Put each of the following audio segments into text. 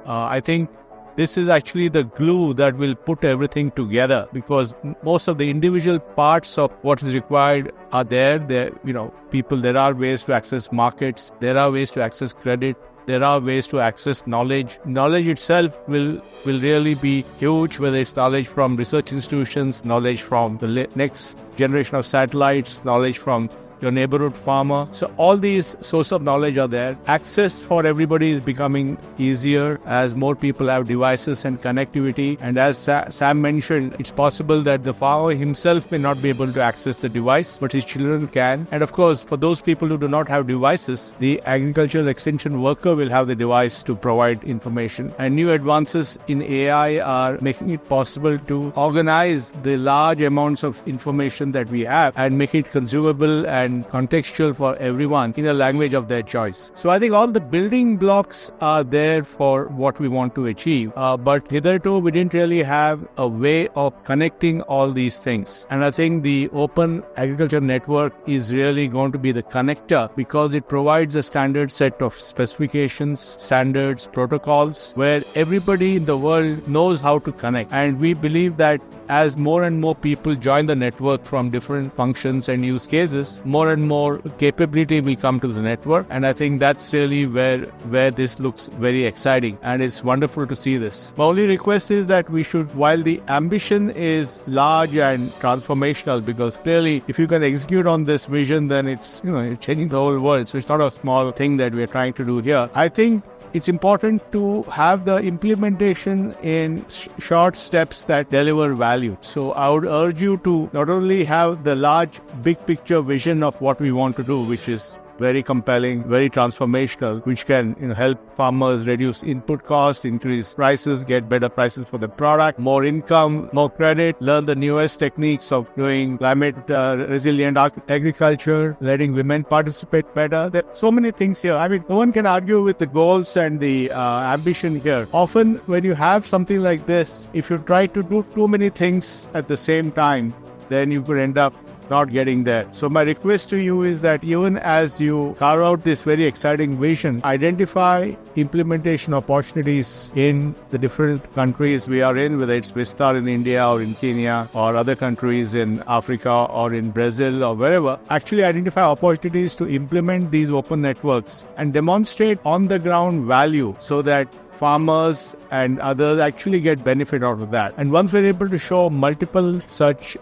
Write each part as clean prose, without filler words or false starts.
I think this is actually the glue that will put everything together, because most of the individual parts of what is required are there. There are ways to access markets. There are ways to access credit. There are ways to access knowledge. Knowledge itself will really be huge, whether it's knowledge from research institutions, knowledge from the next generation of satellites, knowledge from your neighborhood farmer. So all these sources of knowledge are there. Access for everybody is becoming easier as more people have devices and connectivity. And as Sam mentioned, it's possible that the farmer himself may not be able to access the device, but his children can. And of course, for those people who do not have devices, the agricultural extension worker will have the device to provide information. And new advances in AI are making it possible to organize the large amounts of information that we have and make it consumable and contextual for everyone in a language of their choice. So I think all the building blocks are there for what we want to achieve. But hitherto, we didn't really have a way of connecting all these things. And I think the Open Agriculture Network is really going to be the connector, because it provides a standard set of specifications, standards, protocols, where everybody in the world knows how to connect. And we believe that as more and more people join the network from different functions and use cases, more and more capability will come to the network. And I think that's really where this looks very exciting. And it's wonderful to see this. My only request is that we should, while the ambition is large and transformational, because clearly if you can execute on this vision, then it's changing the whole world. So it's not a small thing that we're trying to do here. I think it's important to have the implementation in short steps that deliver value. So I would urge you to not only have the large, big picture vision of what we want to do, which is very compelling, very transformational, which can help farmers reduce input costs, increase prices, get better prices for the product, more income, more credit, learn the newest techniques of doing climate resilient agriculture, letting women participate better. There are so many things here. I mean, no one can argue with the goals and the ambition here. Often when you have something like this, if you try to do too many things at the same time, then you could end up not getting there. So my request to you is that even as you carve out this very exciting vision, identify implementation opportunities in the different countries we are in, whether it's Vistar in India or in Kenya or other countries in Africa or in Brazil or wherever. Actually identify opportunities to implement these open networks and demonstrate on the ground value so that farmers and others actually get benefit out of that. And once we're able to show multiple such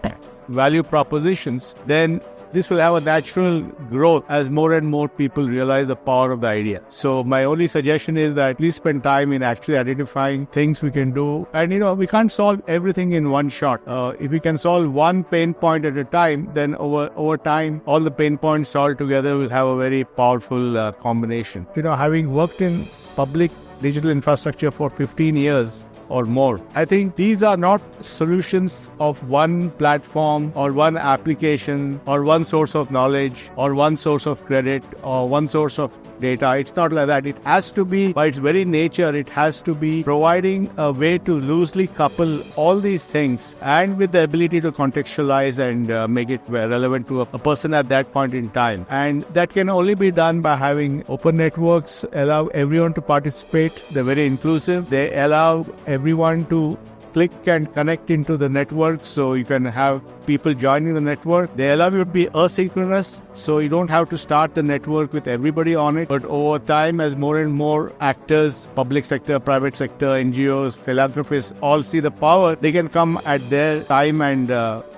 value propositions, then this will have a natural growth as more and more people realize the power of the idea. So my only suggestion is that please spend time in actually identifying things we can do. And we can't solve everything in one shot. If we can solve one pain point at a time, then over time, all the pain points solved together will have a very powerful combination. Having worked in public digital infrastructure for 15 years, or more, I think these are not solutions of one platform or one application or one source of knowledge or one source of credit or one source of data. It's not like that. It has to be, by its very nature, it has to be providing a way to loosely couple all these things and with the ability to contextualize and make it relevant to a person at that point in time. And that can only be done by having open networks, allow everyone to participate. They're very inclusive. They allow everyone to click and connect into the network, so you can have people joining the network. They allow you to be asynchronous, so you don't have to start the network with everybody on it. But over time, as more and more actors, public sector, private sector, NGOs, philanthropists, all see the power, they can come at their time and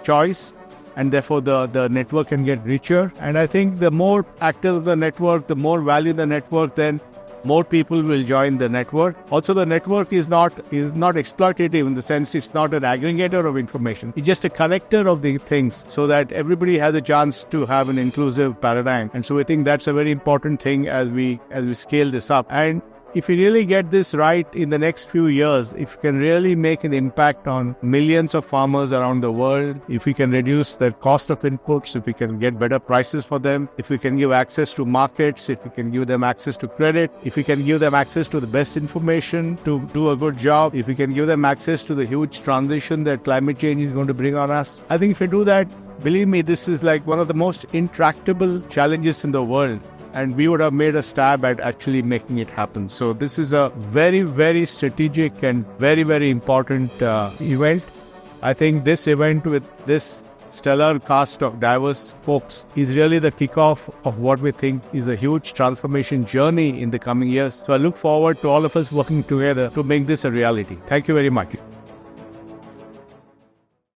choice. And therefore, the network can get richer. And I think the more actors of the network, the more value in the network, then more people will join the network. Also, the network is not exploitative in the sense it's not an aggregator of information. It's just a connector of the things so that everybody has a chance to have an inclusive paradigm. And so I think that's a very important thing as we scale this up. And if we really get this right in the next few years, if we can really make an impact on millions of farmers around the world, if we can reduce the cost of inputs, if we can get better prices for them, if we can give access to markets, if we can give them access to credit, if we can give them access to the best information to do a good job, if we can give them access to the huge transition that climate change is going to bring on us, I think if we do that, believe me, this is like one of the most intractable challenges in the world. and we would have made a stab at actually making it happen. So this is a very, very strategic and very, very important event. I think this event with this stellar cast of diverse folks is really the kickoff of what we think is a huge transformation journey in the coming years. So I look forward to all of us working together to make this a reality. Thank you very much.